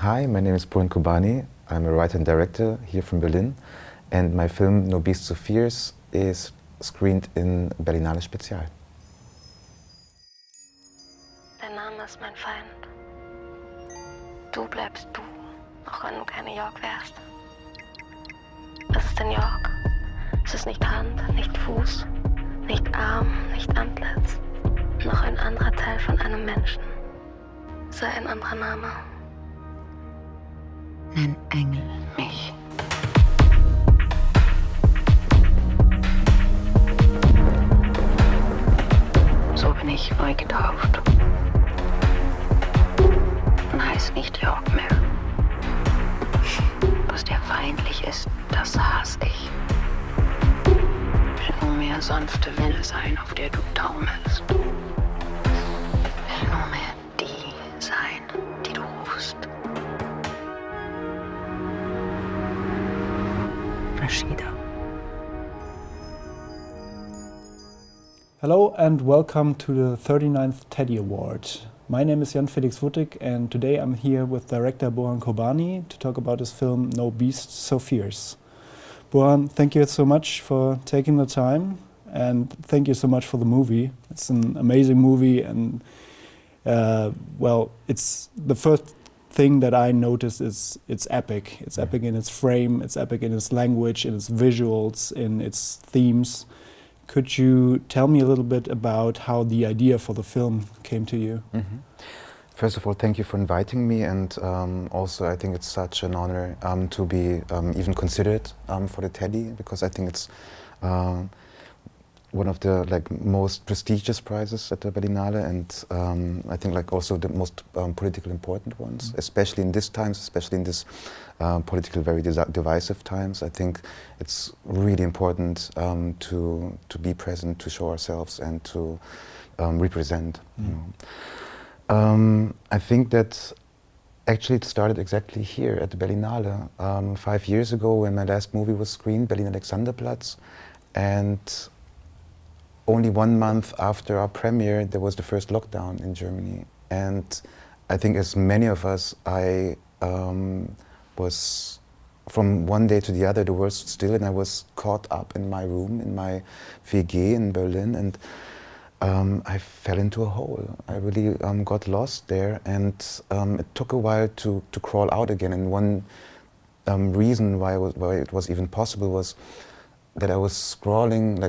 Hi, my name is Burhan Qurbani. I'm a writer and director here from Berlin, and my film No Beasts of Fears is screened in Berlinale Spezial. Dein Name ist mein Feind. Du bleibst du, auch wenn du keine York wärst. Es ist in York. Es ist nicht Hand, nicht Fuß, nicht Arm, nicht Antlitz. Noch ein anderer Teil von einem Menschen. Sei ein anderer Name. Nenn Engel mich. So bin ich neu getauft. Und heiß nicht York mehr. Was dir feindlich ist, das hasse ich. Will nur mehr sanfte Welle sein, auf der du taumelst. Will nur mehr die sein, die du rufst. Rashida. Hello and welcome to the 39th Teddy Award. My name is Jan-Felix Wuttig and today I'm here with director Burhan Qurbani to talk about his film No Beasts So Fierce. Burhan, thank you so much for taking the time and thank you so much for the movie. It's an amazing movie and well, it's the first thing that I noticed is it's epic. It's epic in its frame, it's epic in its language, in its visuals, in its themes. Could you tell me a little bit about how the idea for the film came to you? Mm-hmm. First of all, thank you for inviting me, and also I think it's such an honor to be even considered for the Teddy, because I think it's one of the most prestigious prizes at the Berlinale, and I think also the most politically important ones, especially in these times, especially in this political, very divisive times. I think it's really important to be present, to show ourselves, and to represent. You know. I think that actually it started exactly here at the Berlinale 5 years ago when my last movie was screened, Berlin Alexanderplatz, and only 1 month after our premiere there was the first lockdown in Germany. And I think as many of us, I was, from one day to the other, the world stood still and I was caught up in my room, in my WG in Berlin, and I fell into a hole. I really got lost there, and it took a while to crawl out again. And one reason why it was even possible was that I was scrolling,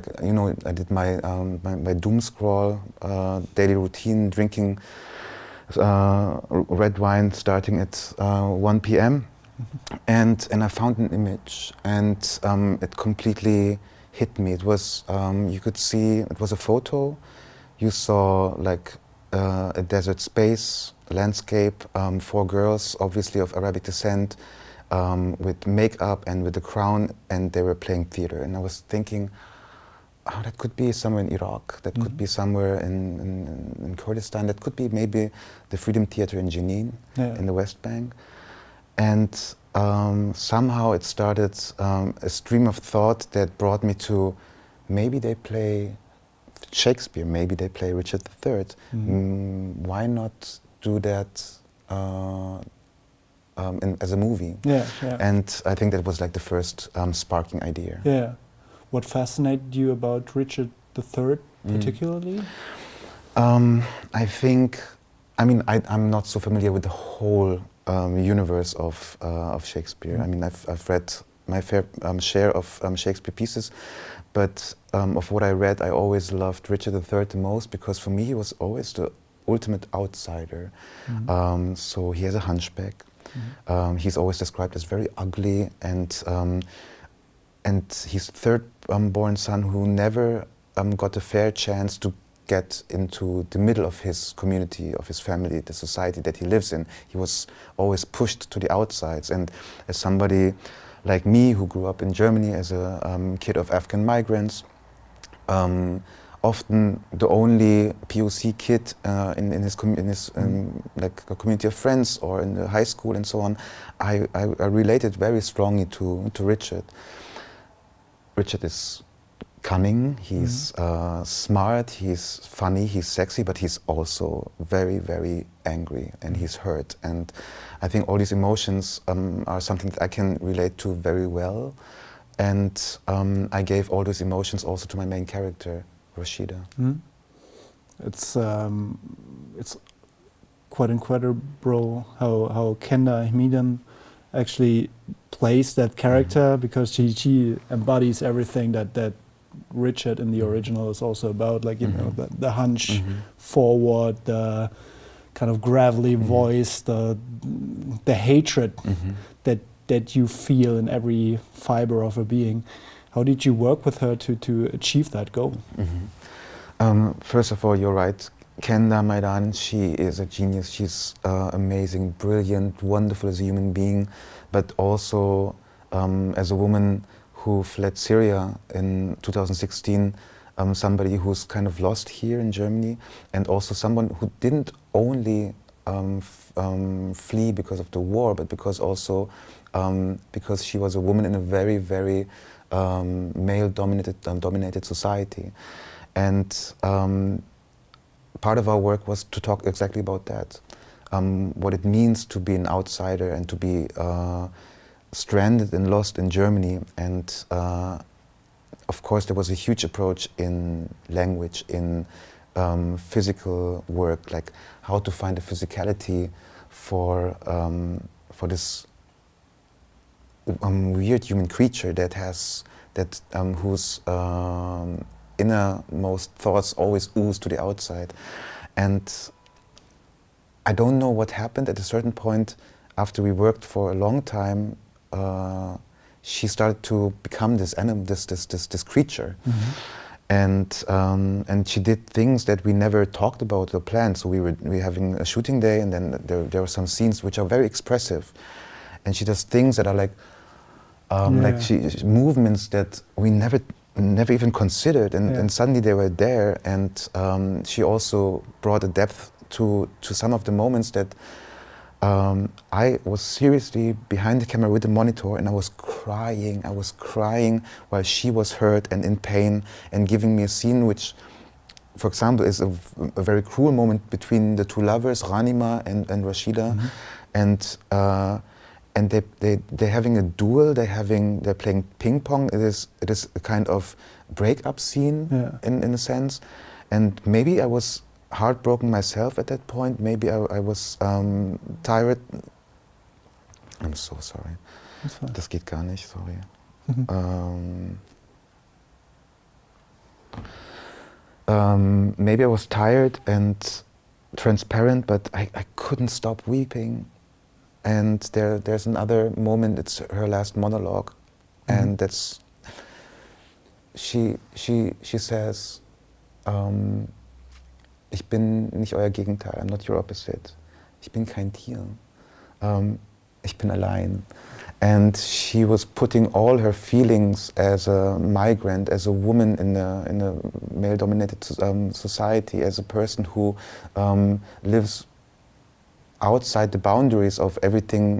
I did my my doom scroll daily routine, drinking red wine starting at 1 p.m. And I found an image, and it completely hit me. It was, you could see, it was a photo. You saw a desert space, a landscape, 4 girls, obviously of Arabic descent, with makeup and with a crown, and they were playing theater. And I was thinking, oh, that could be somewhere in Iraq, that could be somewhere in Kurdistan, that could be maybe the Freedom Theater in Jenin, in the West Bank. And somehow it started a stream of thought that brought me to, maybe they play Shakespeare, maybe they play Richard III. Why not do that as a movie? And I think that was the first sparking idea. Yeah. What fascinated you about Richard III particularly? I think, I'm not so familiar with the whole universe of Shakespeare. I mean, I've read my fair share of Shakespeare pieces, but of what I read, I always loved Richard III the most, because for me he was always the ultimate outsider. So he has a hunchback. He's always described as very ugly, and he's third born son who never got a fair chance to get into the middle of his community, of his family, the society that he lives in. He was always pushed to the outsides. And as somebody like me who grew up in Germany as a kid of African migrants, often the only POC kid in his a community of friends or in the high school and so on, I related very strongly to Richard. Richard is cunning, he's smart, he's funny, he's sexy, but he's also very, very angry and he's hurt. And I think all these emotions are something that I can relate to very well. And I gave all those emotions also to my main character, Rashida. It's quite incredible how Kenda Hmeden actually plays that character, because she embodies everything that Richard in the original is also about, like, you know, the hunch forward, the kind of gravelly voice, the hatred that you feel in every fiber of her being. How did you work with her to achieve that goal? First of all, you're right. Kenda Maidan, she is a genius. She's amazing, brilliant, wonderful as a human being, but also as a woman who fled Syria in 2016, somebody who's kind of lost here in Germany, and also someone who didn't only flee because of the war, but because also because she was a woman in a very, very male-dominated society. And part of our work was to talk exactly about that, what it means to be an outsider and to be stranded and lost in Germany. And of course there was a huge approach in language, in physical work, like how to find a physicality for this weird human creature that has whose innermost thoughts always ooze to the outside. And I don't know what happened. At a certain point, after we worked for a long time, she started to become this animal, this creature. And she did things that we never talked about or planned. So we were having a shooting day, and then there were some scenes which are very expressive, and she does things that are like movements that we never even considered, and suddenly they were there. And she also brought a depth to some of the moments that I was seriously behind the camera with the monitor, and I was crying while she was hurt and in pain, and giving me a scene which, for example, is a very cruel moment between the two lovers, Ranima and Rashida, and they're having a duel. They're playing ping pong. It is a kind of breakup scene in a sense, and maybe I was heartbroken myself at that point. Maybe I was tired. I'm so sorry. Das geht gar nicht, sorry. Maybe I was tired and transparent, but I couldn't stop weeping. And there's another moment, it's her last monologue, and that's, she says, ich bin nicht euer Gegenteil, I'm not your opposite. Ich bin kein Tier. Ich bin allein. And she was putting all her feelings as a migrant, as a woman in a male-dominated society, as a person who lives outside the boundaries of everything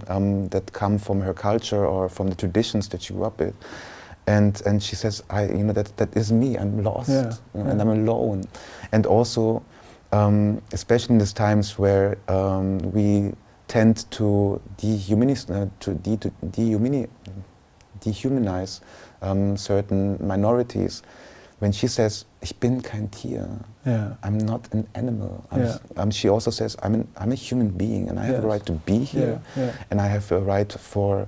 that come from her culture or from the traditions that she grew up with. And she says, that is me, I'm lost, and I'm alone. And also, especially in these times where we tend to dehumanize certain minorities. When she says, "Ich bin kein Tier," I'm not an animal. She also says, "I'm a human being, and I have a right to be here, and I have a right for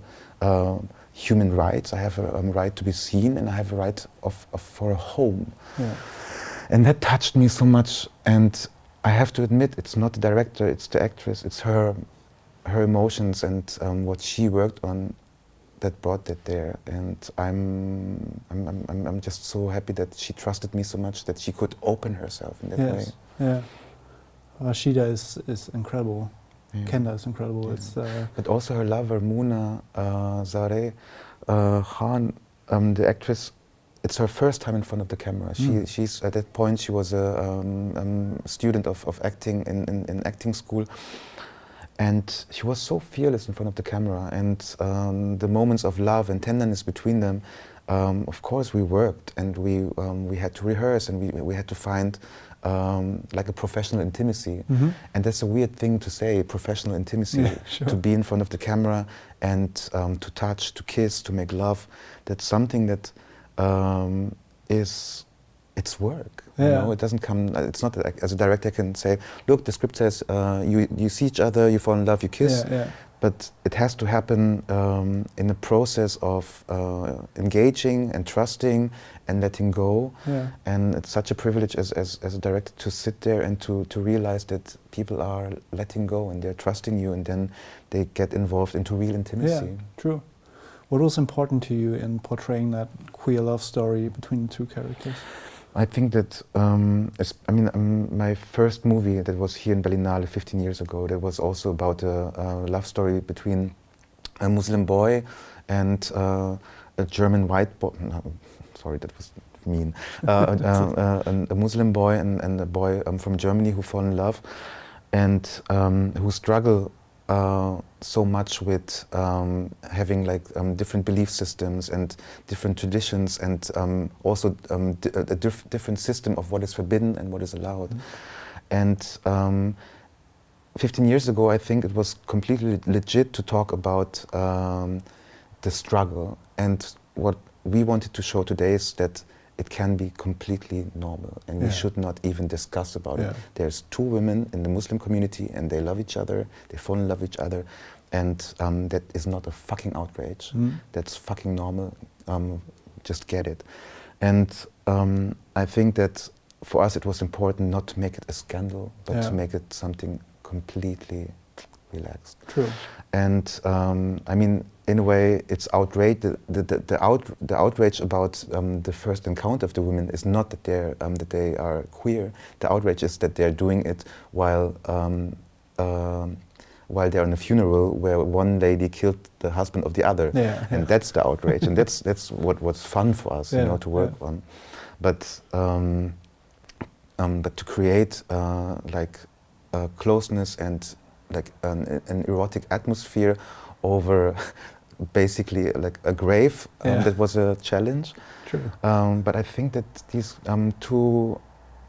human rights. I have a right to be seen, and I have a right for a home." And that touched me so much. And I have to admit, it's not the director, it's the actress, it's her emotions and what she worked on that brought that there. And I'm just so happy that she trusted me so much that she could open herself in that way. Yeah, Rashida is incredible. Kenda is incredible. It's but also her lover Muna Zareh Khan, the actress. It's her first time in front of the camera. She's at that point she was a student of acting in acting school. And she was so fearless in front of the camera, and the moments of love and tenderness between them of course we worked and we had to rehearse and we had to find like a professional intimacy. And that's a weird thing to say, professional intimacy, Sure. to be in front of the camera and to touch, to kiss, to make love. That's something that it's work. You know, it doesn't come. It's not that as a director I can say, look, the script says you see each other, you fall in love, you kiss. But it has to happen in a process of engaging and trusting and letting go. And it's such a privilege as a director to sit there and to realize that people are letting go and they're trusting you, and then they get involved into real intimacy. Yeah, true. What was important to you in portraying that queer love story between the two characters? I think that, my first movie that was here in Berlinale 15 years ago, that was also about a love story between a Muslim boy and a German white boy. No, sorry, that was mean. A Muslim boy and a boy from Germany who fall in love and who struggle so much with having like different belief systems and different traditions and also a different system of what is forbidden and what is allowed. And 15 years ago, I think it was completely legit to talk about the struggle. And what we wanted to show today is that it can be completely normal and we should not even discuss about it. There's two women in the Muslim community and they love each other, they fall in love with each other, and that is not a fucking outrage. That's fucking normal, just get it. And I think that for us it was important not to make it a scandal, but to make it something completely relaxed. True. And I mean, in a way, it's outrage. The outrage about the first encounter of the women is not that they are queer. The outrage is that they're doing it while they're in a funeral where one lady killed the husband of the other, and that's the outrage, and that's what was fun for us, you know, to work on. But to create like closeness and like an erotic atmosphere over basically like a grave, that was a challenge. True. But I think that these two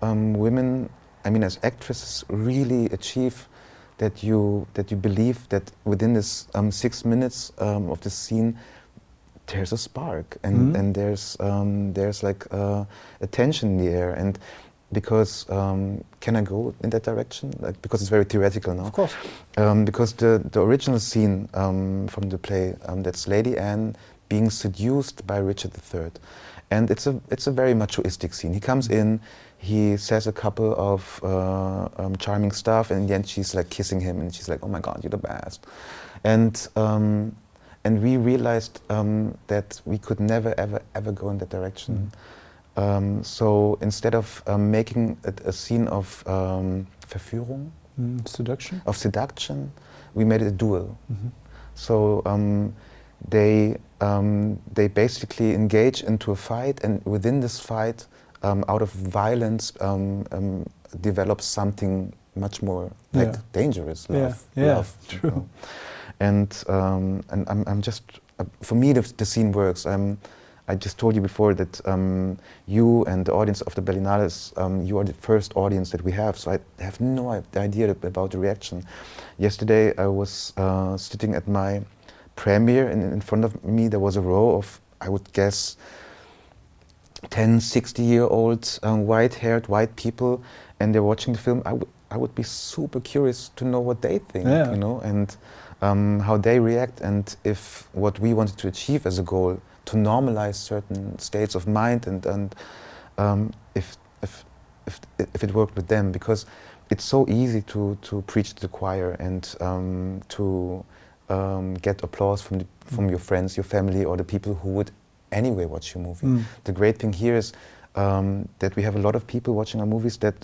women, I mean, as actresses, really achieve that you believe that within this 6 minutes of the scene, there's a spark and there's like a tension in the air. And because can I go in that direction? Like, because it's very theoretical now. Of course. Because the original scene from the play, that's Lady Anne being seduced by Richard III, and it's a very machoistic scene. He comes in, he says a couple of charming stuff, and in the end she's like kissing him, and she's like, "Oh my God, you're the best," and we realized that we could never ever go in that direction. So instead of making it a scene of Verführung, seduction, we made it a duel. So they basically engage into a fight, and within this fight, out of violence, develops something much more like dangerous, love. Love, true. You know? And I'm just, for me, the scene works. I just told you before that you and the audience of the Berlinale, you are the first audience that we have, so I have no idea about the reaction. Yesterday I was sitting at my premiere, and in front of me there was a row of, I would guess, 10, 60-year-old white-haired white people, and they're watching the film. I would be super curious to know what they think, you know, and how they react, and if what we wanted to achieve as a goal, to normalize certain states of mind, and if it worked with them, because it's so easy to preach to the choir and to get applause from your friends, your family, or the people who would anyway watch your movie. The great thing here is that we have a lot of people watching our movies that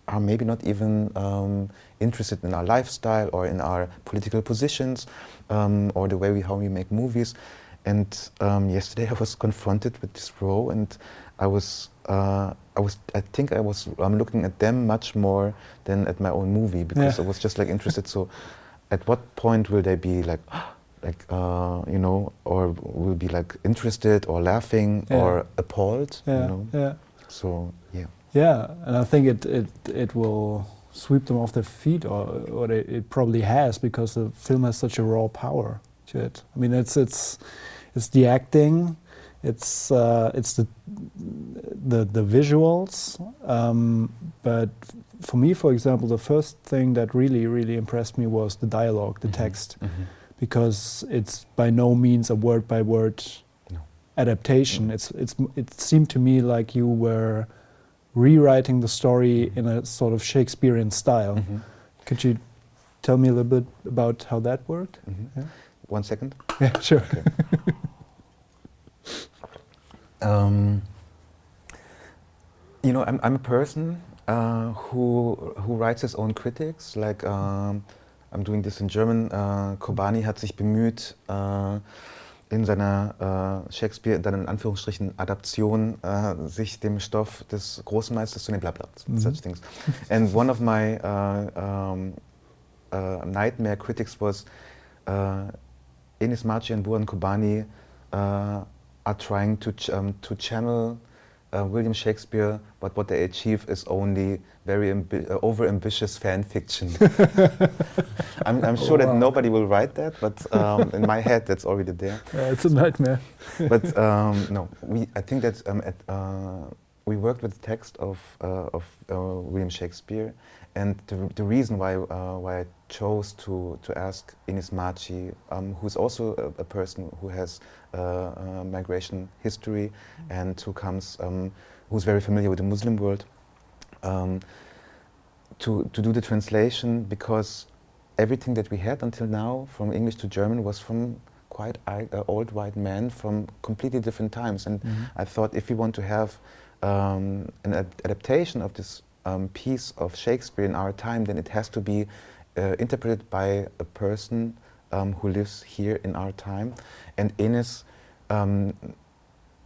are maybe not even interested in our lifestyle or in our political positions or the way how we make movies. And yesterday I was confronted with this row, and I think I was looking at them much more than at my own movie, because I was just like interested. So, at what point will they be like, oh, like you know, or will be like interested or laughing or appalled, you know. Yeah. So yeah. Yeah, and I think it will sweep them off their feet, or it probably has, because the film has such a raw power to it. I mean, it's the acting, it's the visuals, but for me, for example, the first thing that really impressed me was the dialogue, the text, because it's by no means a word by word adaptation. It seemed to me like you were rewriting the story in a sort of Shakespearean style. Could you tell me a little bit about how that worked? Yeah. 1 second. Yeah, sure. Okay. You know, I'm a person who writes his own critics. Like I'm doing this in German. Qurbani hat sich bemüht, in seiner Shakespeare, dann in Anführungsstrichen Adaption, sich dem Stoff des Großen Meisters zu nehmen, bla bla, such things. And one of my nightmare critics was Enis Marci and Burhan Qurbani are trying to channel William Shakespeare, but what they achieve is only very over-ambitious fan fiction. I'm sure that nobody will write that, but in my head that's already there. Yeah, it's a nightmare. But no, I think that we worked with the text of William Shakespeare, and the reason why I chose to ask Enis Marci, who's also a person who has migration history and who's very familiar with the Muslim world, to do the translation, because everything that we had until now from English to German was from quite old white men from completely different times, and I thought if we want to have an adaptation of this piece of Shakespeare in our time, then it has to be interpreted by a person who lives here in our time. And Enis,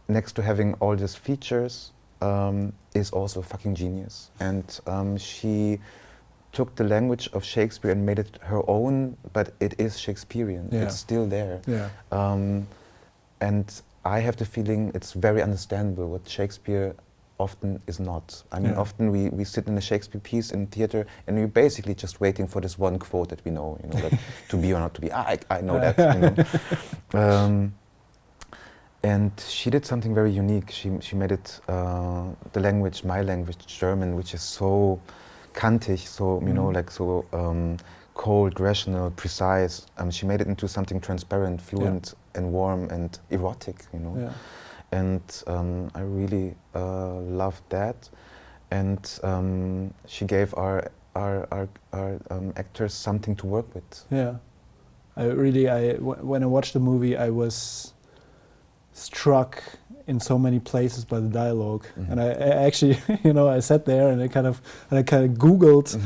next to having all these features, is also a fucking genius. And she took the language of Shakespeare and made it her own, but it is Shakespearean. Yeah. It's still there. Yeah. And I have the feeling it's very understandable what Shakespeare often is not. I mean, often we sit in a Shakespeare piece in theater and we're basically just waiting for this one quote that we know, you know, like to be or not to be. I know that, you know. And she did something very unique. She made it the language, my language, German, which is so kantig, so you know, like so cold, rational, precise. She made it into something transparent, fluent, and warm and erotic, you know. Yeah. And I really loved that. And she gave our actors something to work with. Yeah, when I watched the movie, I was struck in so many places by the dialogue, and I actually, you know, I sat there and I kind of Googled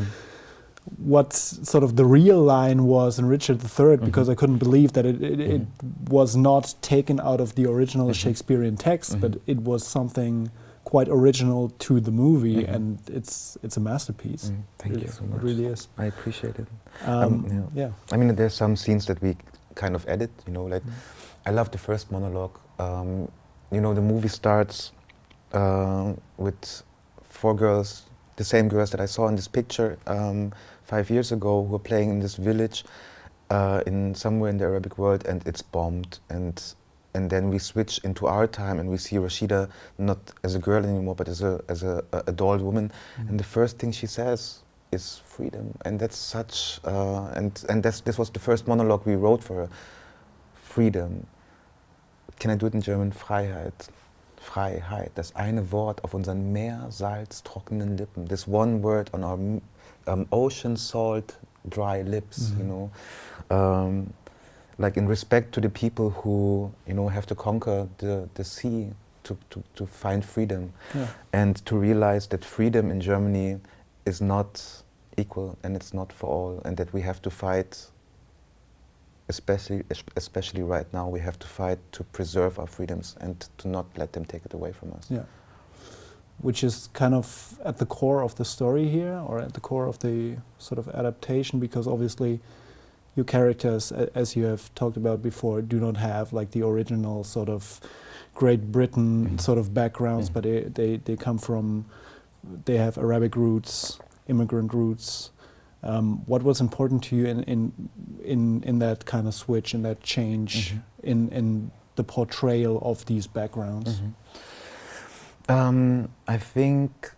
what sort of the real line was in Richard III, because I couldn't believe that it was not taken out of the original Shakespearean text, but it was something quite original to the movie, and it's a masterpiece. Thank you so much. It really is. I appreciate it. Yeah. I mean, there's some scenes that we kind of edit, you know, like I love the first monologue. You know, the movie starts with 4 girls, the same girls that I saw in this picture 5 years ago, who are playing in this village in somewhere in the Arabic world, and it's bombed. And then we switch into our time and we see Rashida not as a girl anymore, but as a adult woman. And the first thing she says is freedom, and that's such this was the first monologue we wrote for her. Freedom. Can I do it in German? Freiheit. Freiheit. Das eine Wort auf unseren meersalztrockenen Lippen. This one word on our ocean salt dry lips, you know. Like in respect to the people who, you know, have to conquer the sea to find freedom. Yeah. And to realize that freedom in Germany is not equal and it's not for all, and that we have to fight. Especially right now, we have to fight to preserve our freedoms and to not let them take it away from us. Yeah, which is kind of at the core of the story here, or at the core of the sort of adaptation, because obviously your characters, as you have talked about before, do not have like the original sort of Great Britain sort of backgrounds, but they come from, they have Arabic roots, immigrant roots. What was important to you in that kind of switch, in that change, in the portrayal of these backgrounds? I think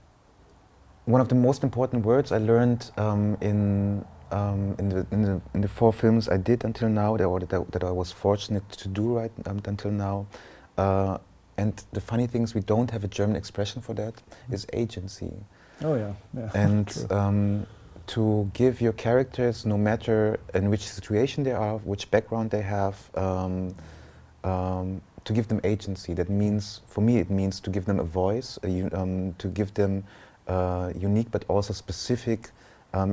one of the most important words I learned in the 4 films I did until now, that I was fortunate to do right until now, and the funny thing is we don't have a German expression for that, is agency. Oh yeah, yeah. And to give your characters, no matter in which situation they are, which background they have, to give them agency. That means, for me, it means to give them a voice, to give them unique but also specific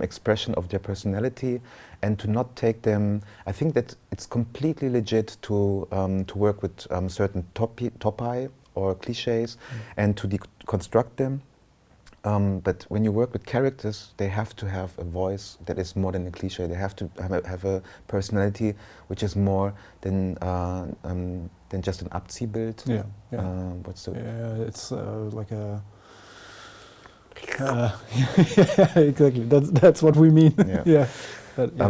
expression of their personality, and to not take them. I think that it's completely legit to work with certain topi or cliches and to deconstruct them. But when you work with characters, they have to have a voice that is more than a cliche. They have to have a personality which is more than just an Abziehbild. Yeah, yeah. What's the? Yeah, it's like a. Yeah, exactly. That's what we mean. Yeah. Yeah. But, yeah.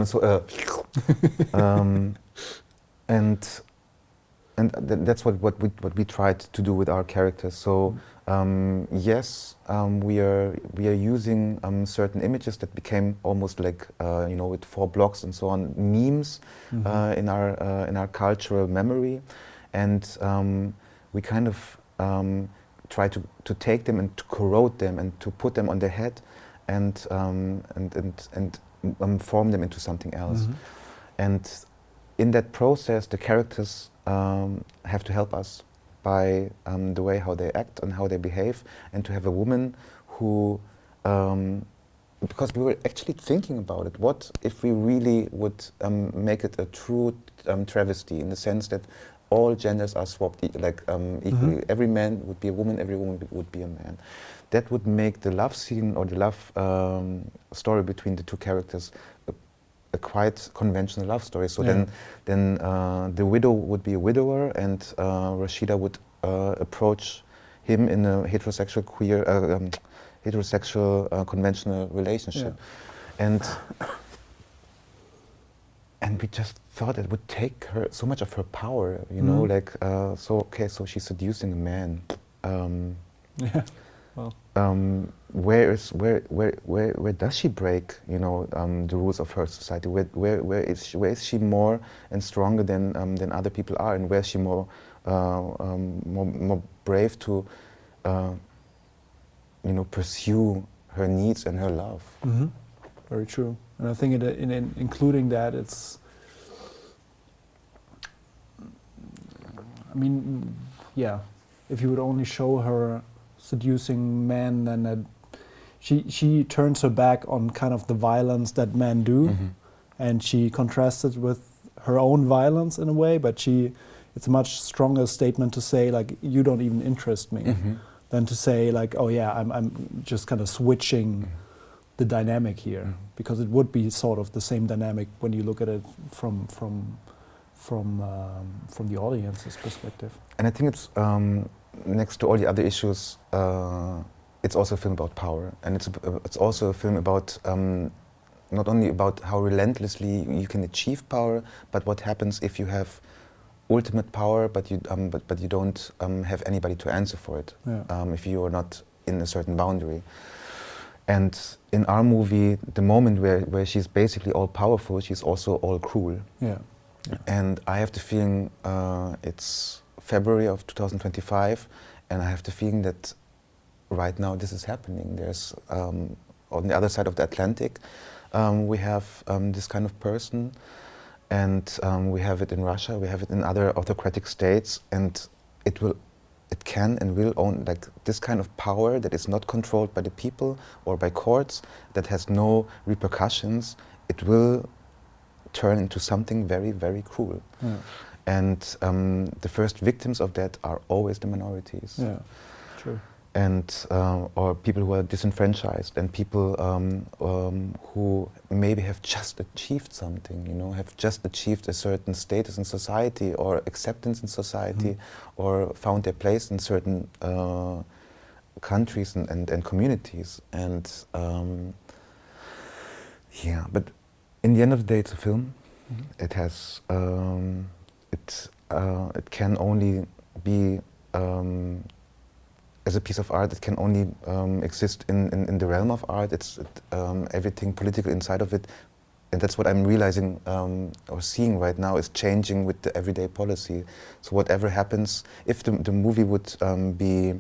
And that's what we tried to do with our characters. So yes, we are using certain images that became almost like with 4 blocks and so on, memes in our cultural memory, and we kind of try to take them and to corrode them and to put them on their head and form them into something else. And in that process, the characters have to help us by the way how they act and how they behave, and to have a woman who, because we were actually thinking about it, what if we really would make it a true travesty, in the sense that all genders are swapped equally. Every man would be a woman, every woman would be a man. That would make the love scene or the love story between the 2 characters a quite conventional love story. So then the widow would be a widower, and Rashida would approach him in a heterosexual conventional relationship, and we just thought it would take her so much of her power, so she's seducing a man. Yeah. Well. Where does she break, the rules of her society? Where is she more and stronger than other people are, and where is she more brave to, pursue her needs and her love? Very true. And I think in including that, it's, I mean, yeah, if you would only show her seducing men, then that she turns her back on kind of the violence that men do, and she contrasts it with her own violence in a way, but it's a much stronger statement to say, like, you don't even interest me, than to say, like, oh yeah, I'm just kind of switching the dynamic here, because it would be sort of the same dynamic when you look at it from the audience's perspective. And I think it's next to all the other issues, it's also a film about power, and it's also a film about not only about how relentlessly you can achieve power, but what happens if you have ultimate power, but you don't have anybody to answer for it, if you are not in a certain boundary. And in our movie, the moment where she's basically all powerful, she's also all cruel. Yeah. And I have the feeling it's February of 2025, and I have the feeling that right now this is happening. There's on the other side of the Atlantic, we have this kind of person, and we have it in Russia, we have it in other autocratic states, and it can and will own, like, this kind of power that is not controlled by the people or by courts, that has no repercussions. It will turn into something very, very cruel. Yeah. And the first victims of that are always the minorities. Yeah, true. and or people who are disenfranchised, and people who maybe have just achieved something, you know, have just achieved a certain status in society or acceptance in society, or found their place in certain countries and communities. And yeah, but in the end of the day, it's a film. It has it can only be as a piece of art. It can only exist in the realm of art. It's everything political inside of it, and that's what I'm realizing or seeing right now is changing with the everyday policy. So whatever happens, if the movie would be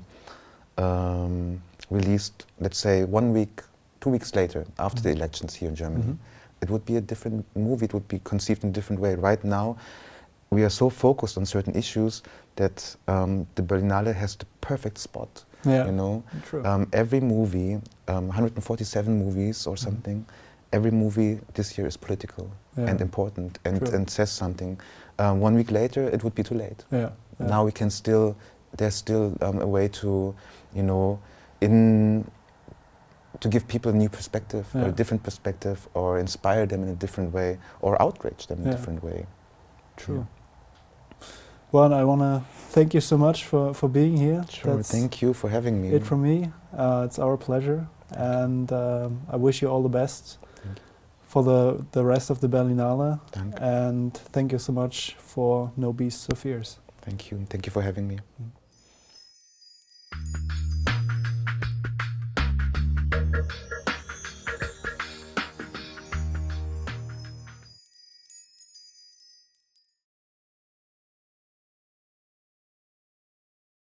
released, let's say 1 week, 2 weeks later, after the elections here in Germany, it would be a different movie. It would be conceived in a different way. Right now, we are so focused on certain issues that the Berlinale has the perfect spot. Yeah, you know, true. Every movie, 147 movies or something, every movie this year is political and important and says something. 1 week later, it would be too late. Yeah, yeah. Now we can still, there's still a way to, you know, to give people a new perspective, or a different perspective, or inspire them in a different way, or outrage them in a different way. True. Yeah. Well, I want to thank you so much for being here. Sure, That's thank you for having me. it from me. It's our pleasure, and I wish you all the best for the rest of the Berlinale. Danke. And thank you so much for No Beasts, So Fierce. Thank you for having me.